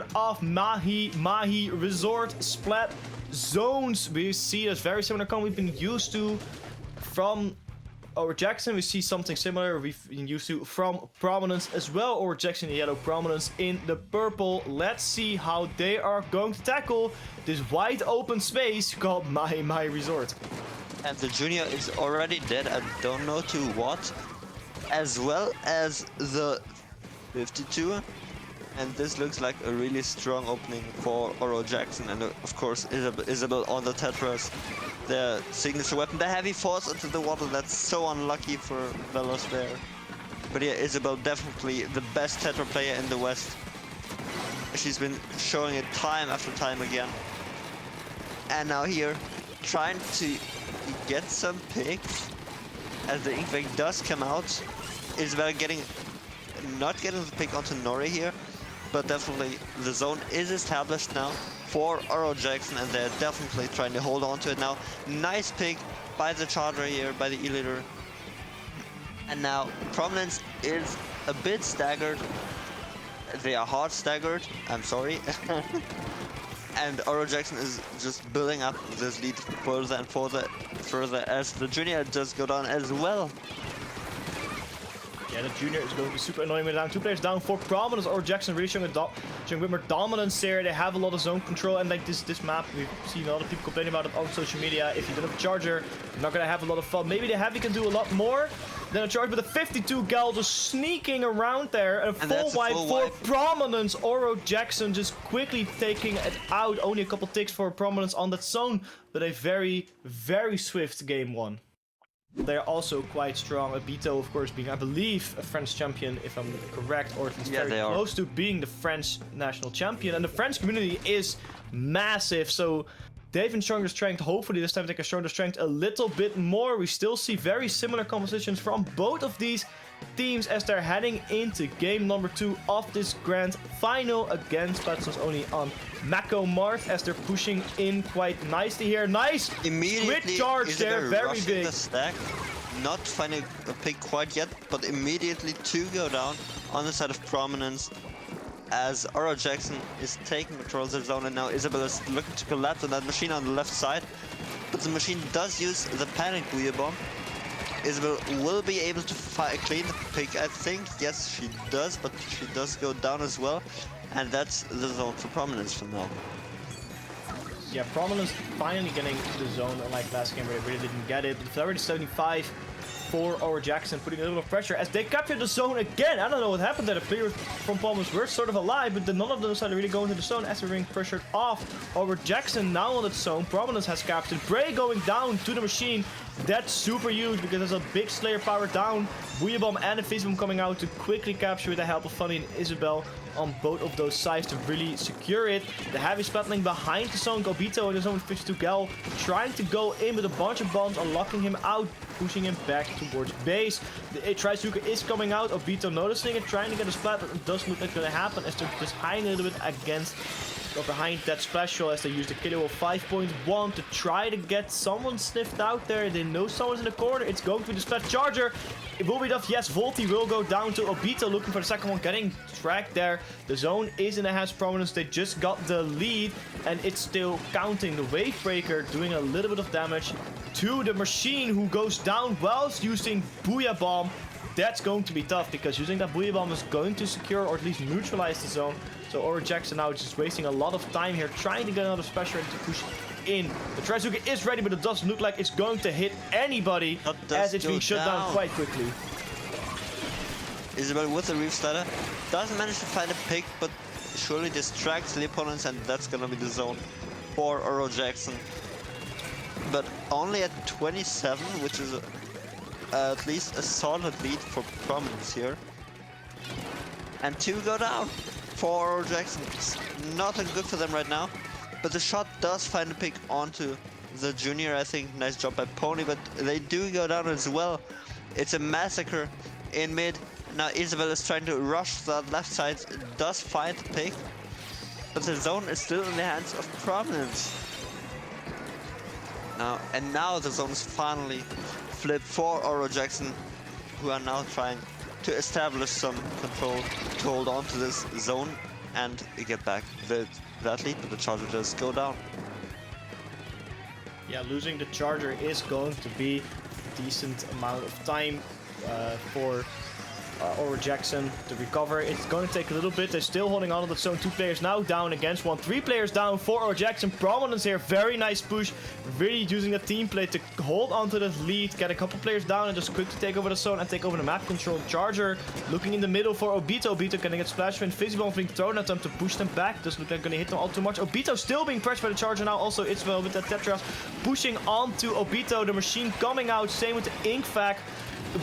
part of Mahi Resort Splat zones. We see a very similar con we've been used to from Over Jackson. We see something similar we've been used to from Prominence as well. Over Jackson in yellow, Prominence in the purple. Let's see how they are going to tackle this wide open space called Mahi Resort. And the junior is already dead, I don't know to what, as well as the 52. And this looks like a really strong opening for Oro Jackson, and of course Isabel on the Tetras, their signature weapon. The heavy force into the water, that's so unlucky for Velos there. But yeah, Isabel definitely the best Tetra player in the West. She's been showing it time after time again. And now here, trying to get some picks as the Inkveg does come out. Isabel not getting the pick onto Nori here, but definitely the zone is established now for Oro Jackson, and they're definitely trying to hold on to it now. Nice pick by the Charger here, by the E-Leader. And now Prominence is a bit staggered. They are hard staggered, I'm sorry. And Oro Jackson is just building up this lead further and further as the junior does go down as well. Yeah, the junior is going to be super annoying with down. 2 players down for Prominence. Or Jackson really showing a bit more dominance there. They have a lot of zone control, and like this map, we've seen a lot of people complaining about it on social media. If you don't have a Charger, you're not gonna have a lot of fun. Maybe the Heavy can do a lot more than a Charger, but the 52 Gal just sneaking around there. And a full wipe for Prominence. Oro Jackson just quickly taking it out. Only a couple ticks for Prominence on that zone, but a very, very swift game one. They're also quite strong. Abito, of course, being, I believe, a French champion, if I'm correct, or at least very close to being the French national champion. And the French community is massive, so they've been showing their strength. Hopefully this time they can show their strength a little bit more. We still see very similar compositions from both of these teams as they're heading into game number 2 of this grand final against Splatoon's only on Mako Mart, as they're pushing in quite nicely here. Nice quick charge there, very big. The stack, not finding a pick quite yet, but immediately 2 go down on the side of Prominence as Oro Jackson is taking control of the zone, and now Isabel is looking to collapse on that machine on the left side. But the machine does use the panic Booyah Bomb. Isabel will be able to clean the pick, I think. Yes, she does, but she does go down as well. And that's the zone for Prominence for now. Yeah, Prominence finally getting the zone, unlike last game where they really didn't get it. It's already 75 for Oro Jackson, putting a little bit of pressure as they capture the zone again. I don't know what happened there. The players from Prominence were sort of alive, but none of them decided to really go into the zone as they're being pressured off. Oro Jackson now on its zone. Prominence has captured. Bray going down to the machine. That's super huge because there's a big Slayer power down. Booyah Bomb and a Fizz Bomb coming out to quickly capture with the help of Funny and Isabel on both of those sides to really secure it. The Heavy Splatling behind the zone. Gobito in the zone with 52 Gal trying to go in with a bunch of bombs, unlocking him out, pushing him back towards base. The Trizuka is coming out. Obito noticing it, trying to get a splat, but it doesn't look like it's going to happen as they're just hiding a little bit against or behind that special as they use the Kilo of 5.1 to try to get someone sniffed out there. They know someone's in the corner. It's going to be the Splat Charger. It will be enough. Yes, Volti will go down to Obito looking for the second one, getting tracked there. The zone is in the hands of Prominence. They just got the lead and it's still counting. The Wave Breaker doing a little bit of damage to the machine, who goes down whilst using Booyah Bomb. That's going to be tough because using that Booyah Bomb is going to secure or at least neutralize the zone. So Oro Jackson now is just wasting a lot of time here trying to get another special to push in. The Trizuka is ready, but it doesn't look like it's going to hit anybody as it's being shut down quite quickly. Isabel with the Reef Slider doesn't manage to find a pick, but surely distracts the opponents, and that's gonna be the zone for Oro Jackson. But only at 27, which is at least a solid lead for Prominence here. And 2 go down for Oro Jackson. It's not looking good for them right now, but the shot does find a pick onto the junior, I think. Nice job by Pony, but they do go down as well. It's a massacre in mid. Now Isabel is trying to rush that left side, does find the pick, but the zone is still in the hands of Prominence. Now the zone is finally flipped for Oro Jackson, who are now trying to establish some control to hold on to this zone. and get back that lead, but the Charger does go down. Yeah, losing the Charger is going to be a decent amount of time for Oro Jackson to recover. It's going to take a little bit. They're still holding on to the zone. 2 players now down against 1. 3 players down for Oro Jackson. Prominence here. Very nice push. Really using the team play to hold on to the lead. Get a couple players down and just quickly take over the zone and take over the map control. Charger looking in the middle for Obito. Obito getting a splash and Fizzy Bomb being thrown at them to push them back. Doesn't look like going to hit them all too much. Obito still being pressured by the Charger now. Also, it's well with the Tetras pushing onto Obito. The machine coming out. Same with the Ink Vac.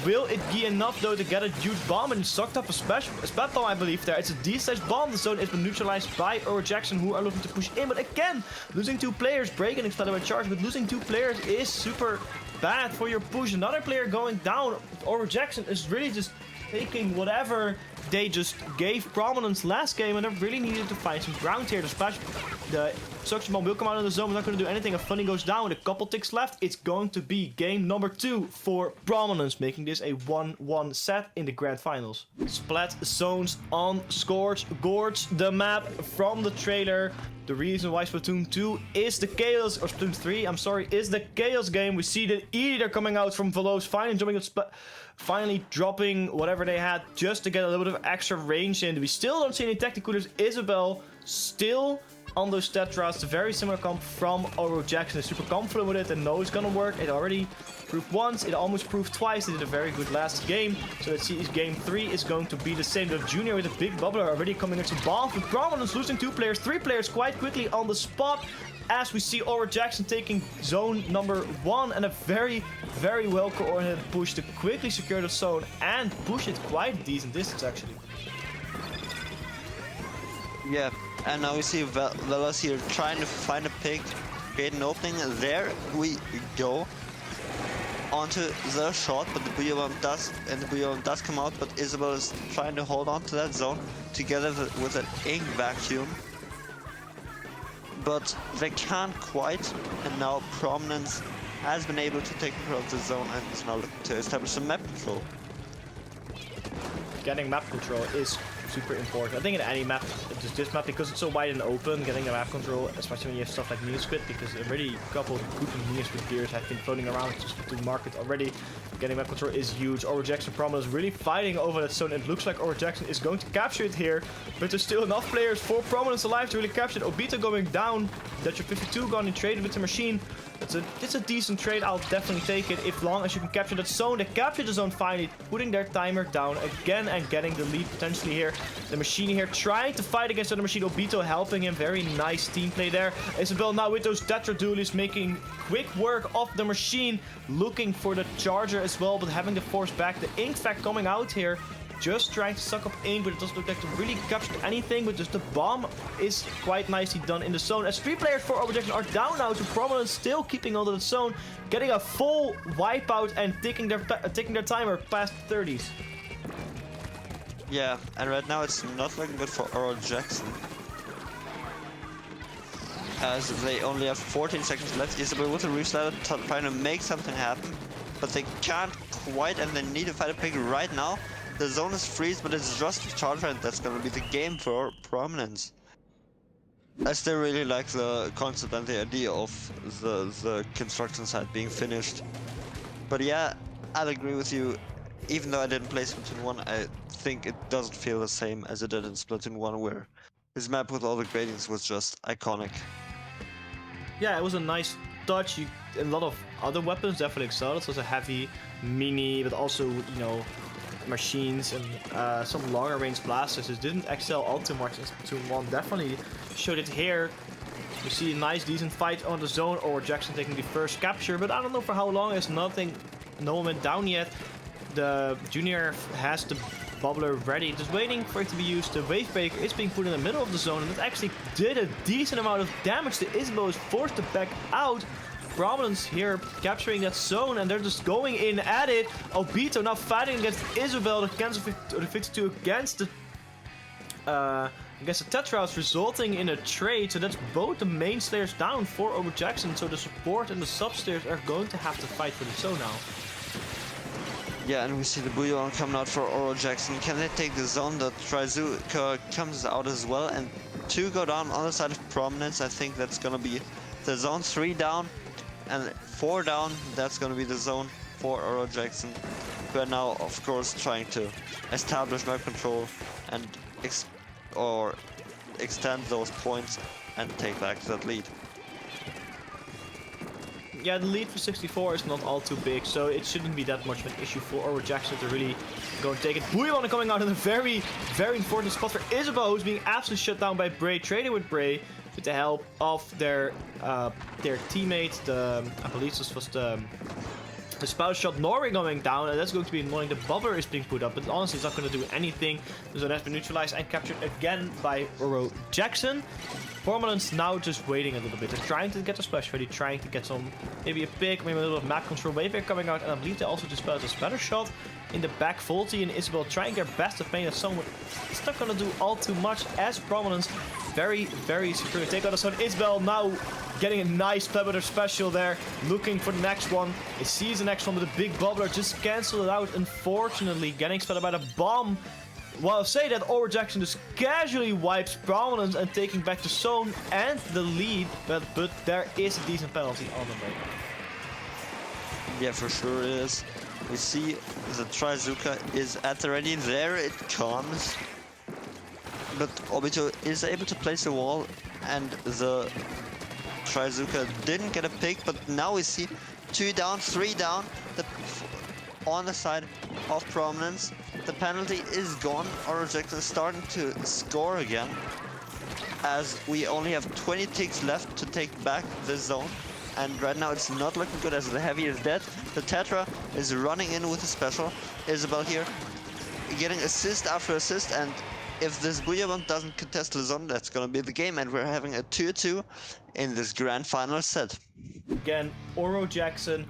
Will it be enough though to get a huge bomb, and sucked up a spat bomb, I believe there. It's a D-slash bomb. The zone has been neutralized by Oro Jackson, who are looking to push in, but again, losing 2 players, breaking expanded by Charge, but losing 2 players is super bad for your push. Another player going down. Oro Jackson is really just taking whatever they just gave Prominence last game, and they really needed to find some ground here. The suction bomb will come out of the zone, but not going to do anything. If Funny goes down with a couple ticks left, it's going to be game number 2 for Prominence, making this a 1-1 set in the grand finals. Splat zones on Scorch Gorge, the map from the trailer. The reason why Splatoon 2 is the Chaos, or Splatoon 3, I'm sorry, is the Chaos game. We see the Eater coming out from Veloz, finally dropping whatever they had just to get a little bit of extra range in. We still don't see any Tacticoolers. Isabel still on those Tetras. Very similar comp from Oro Jackson. Is super confident with it and knows it's gonna work. It already proved once, it almost proved twice. They did a very good last game. So let's see if game 3 is going to be the same. The Junior with a big bubbler already coming into bomb with Prominence, losing 2 players, 3 players quite quickly on the spot. As we see Oro Jackson taking zone number 1 and a very, very well coordinated push to quickly secure the zone and push it quite a decent distance actually. Yeah, and now we see Velas here trying to find a pick, create an opening. There we go onto the shot, but the Booyah Bomb does come out, but Isabel is trying to hold on to that zone together with an Ink Vacuum. But they can't quite, and now Prominence has been able to take control of the zone and is now looking to establish some map control. Getting map control is super important. I think in any map, just this map, because it's so wide and open, getting the map control, especially when you have stuff like Minisquid, because already a couple of good Minisquid gears have been floating around to the market already. Getting map control is huge. Oro Jackson Prominence really fighting over that zone. It looks like Oro Jackson is going to capture it here, but there's still enough players for Prominence alive to really capture it. Obito going down. That's your 52 gone in trade with the machine. It's a decent trade. I'll definitely take it if long as you can capture that zone. They captured the zone finally, putting their timer down again and getting the lead potentially here. The machine here trying to fight against the other machine. Obito helping him. Very nice team play there. Isabel now with those Tetra duelies making quick work of the machine. Looking for the Charger as well, but having to force back. The Ink Vac coming out here. Just trying to suck up ink, but it doesn't look like to really capture anything. But just the bomb is quite nicely done in the zone. As 3 players for Oro Jackson are down now, so Prominence still keeping onto the zone, getting a full wipeout and taking their timer past 30s. Yeah, and right now it's not looking good for Oro Jackson, as they only have 14 seconds left. Isabel with a reach ladder trying to make something happen, but they can't quite, and they need to fight a pick right now. The zone is freeze, but it's just a Charger, and that's gonna be the game for Prominence. I still really like the concept and the idea of the construction site being finished. But yeah, I'll agree with you. Even though I didn't play Splatoon 1, I think it doesn't feel the same as it did in Splatoon 1, where his map with all the gradients was just iconic. Yeah, it was a nice touch. A lot of other weapons definitely excelled. It was a heavy, mini, but also, you know, machines and some longer range blasters. It didn't excel all too much in Splatoon 1. Definitely showed it here. You see a nice, decent fight on the zone, or Jackson taking the first capture, but I don't know for how long. There's nothing, no one went down yet. The Junior has the bubbler ready, just waiting for it to be used. The Wave Breaker is being put in the middle of the zone, and it actually did a decent amount of damage. The Isabel is forced to back out. Prominence here capturing that zone, and they're just going in at it. Obito now fighting against Isabel. The cancel the 52 against the Tetras, resulting in a trade. So that's both the main slayers down for Oro Jackson. So the support and the sub slayers are going to have to fight for the zone now. Yeah, and we see the Bouillon coming out for Oro Jackson. Can they take the zone? The Trizuka comes out as well, and 2 go down on the side of Prominence. I think that's gonna be the zone. 3 down and 4 down. That's gonna be the zone for Oro Jackson. Who are now, of course, trying to establish map control and extend those points and take back that lead. Yeah, the lead for 64 is not all too big, so it shouldn't be that much of an issue for Oro Jackson to really go and take it. Bouillon coming out in a very, very important spot for Isabel, who's being absolutely shut down by Bray, trading with Bray with the help of their teammate. I believe this was the spout shot Nori going down, and that's going to be annoying. The bubbler is being put up, but honestly it's not going to do anything. So that's been neutralized and captured again by Oro Jackson. Prominence now just waiting a little bit. They're trying to get the splash ready, trying to get some, maybe a pick, maybe a little bit of map control. Wayfair coming out, and I believe they also dispelled a splatter shot in the back. Faulty and Isabel trying their best to paint as someone. It's not going to do all too much as Prominence very, very secure. Take out the sun. Isabel now getting a nice Plebeter special there, looking for the next one. It sees the next one, but the big bubbler just cancelled it out, unfortunately, getting spotted by the bomb. Well, I'll say that Oro Jackson just casually wipes Prominence and taking back the zone and the lead, but there is a decent penalty on the way. Yeah, for sure it is. We see the Trizuka is at the ready. There it comes. But Obito is able to place a wall, and the Trizuka didn't get a pick, but now we see 2 down, 3 down on the side of Prominence. The penalty is gone. Oro Jackson is starting to score again, as we only have 20 ticks left to take back the zone. And right now it's not looking good as the heavy is dead. The Tetra is running in with a special. Isabel here getting assist after assist, and if this Bouillon doesn't contest the zone, that's gonna be the game, and we're having a 2-2 in this grand final set. Again, Oro Jackson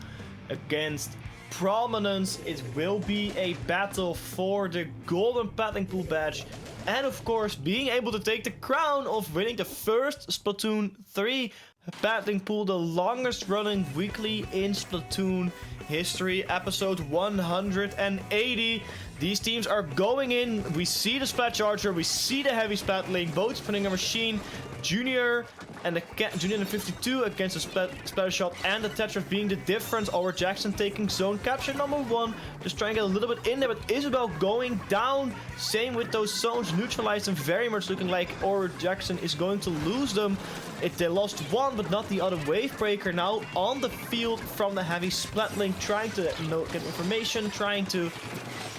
against Prominence. It will be a battle for the golden paddling pool badge, and of course being able to take the crown of winning the first Splatoon 3 paddling pool, the longest running weekly in Splatoon history, episode 180. These teams are going in. We see the Splat Charger, we see the Heavy Splatling, both spinning a machine. Junior and the 52 against the Splatter Shot and the Tetris being the difference. Oro Jackson taking zone capture number 1. Just trying to get a little bit in there, but Isabel going down. Same with those zones, neutralized and very much looking like Oro Jackson is going to lose them. They lost one, but not the other. Wavebreaker now on the field from the Heavy Splatling, trying to get information, trying to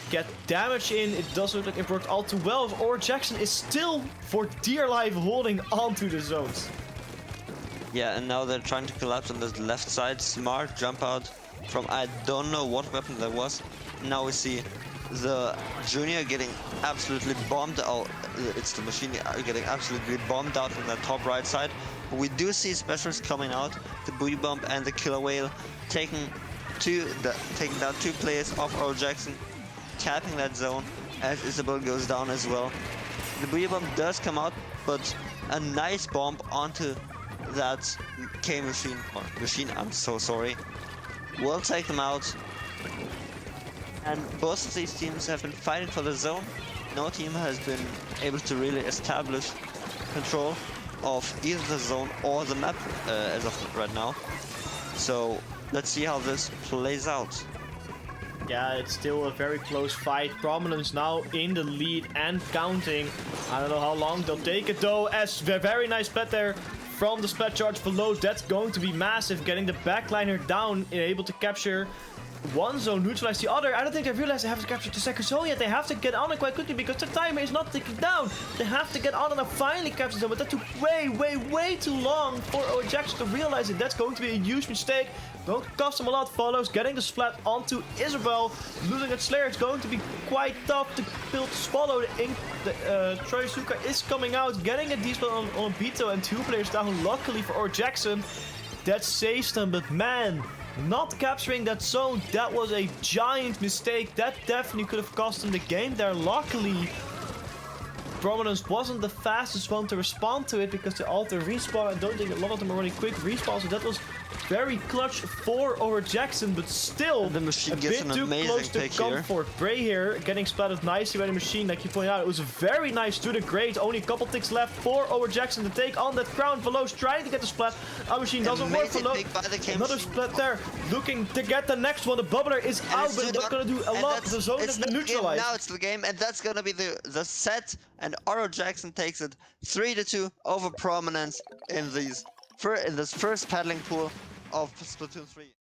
get damage in. It doesn't look like it worked all too well. Oro Jackson is still, for dear life, holding onto the zones. Yeah, and now they're trying to collapse on the left side. Smart jump out from I don't know what weapon that was. Now we see the Junior getting absolutely bombed out. It's the machine getting absolutely bombed out on the top right side. But we do see specials coming out. The Booty Bomb and the Killer Whale taking down 2 players of Oro Jackson, capping that zone as Isabel goes down as well. The Booty Bomb does come out, but a nice bomb onto that K machine, or machine, I'm so sorry, will take them out. And both of these teams have been fighting for the zone. No team has been able to really establish control of either the zone or the map as of right now. So let's see how this plays out. Yeah, it's still a very close fight. Prominence now in the lead and counting. I don't know how long they'll take it though, as a very nice splat there from the Splat Charge below. That's going to be massive, getting the backliner down, able to capture one zone, neutralize the other. I don't think they realize they have to capture the second zone yet. They have to get on it quite quickly because the timer is not ticking down. They have to get on and finally capture them, but that took way too long for Oro Jackson to realize it. That's going to be a huge mistake. Going to cost him a lot. Follows, getting the splat onto Isabel. Losing at Slayer, it's going to be quite tough to build Swallow. The Trizuka is coming out, getting a decent on Bito and 2 players down. Luckily for Oro Jackson, that saves them, but man, not capturing that zone, that was a giant mistake. That definitely could have cost them the game there. Luckily, Prominence wasn't the fastest one to respond to it because they auto respawn. I don't think a lot of them are really quick respawns, so that was very clutch for our Jackson, but still The machine a gets bit an too amazing close to pick here. comfort. Bray here getting splattered nicely by the machine, like you pointed out. It was very nice to the grade. Only a couple ticks left for our Jackson to take on that crown. Veloz trying to get the splat. Our machine doesn't work. Amazing pick by the Kim. Another splat there, looking to get the next one. The bubbler is And out, it's but it's not gonna do a and lot. that's- The zone it's has been the game. neutralized. Now it's the game, and that's gonna be the set. And Oro Jackson takes it 3-2 over Prominence in this first paddling pool of Splatoon 3.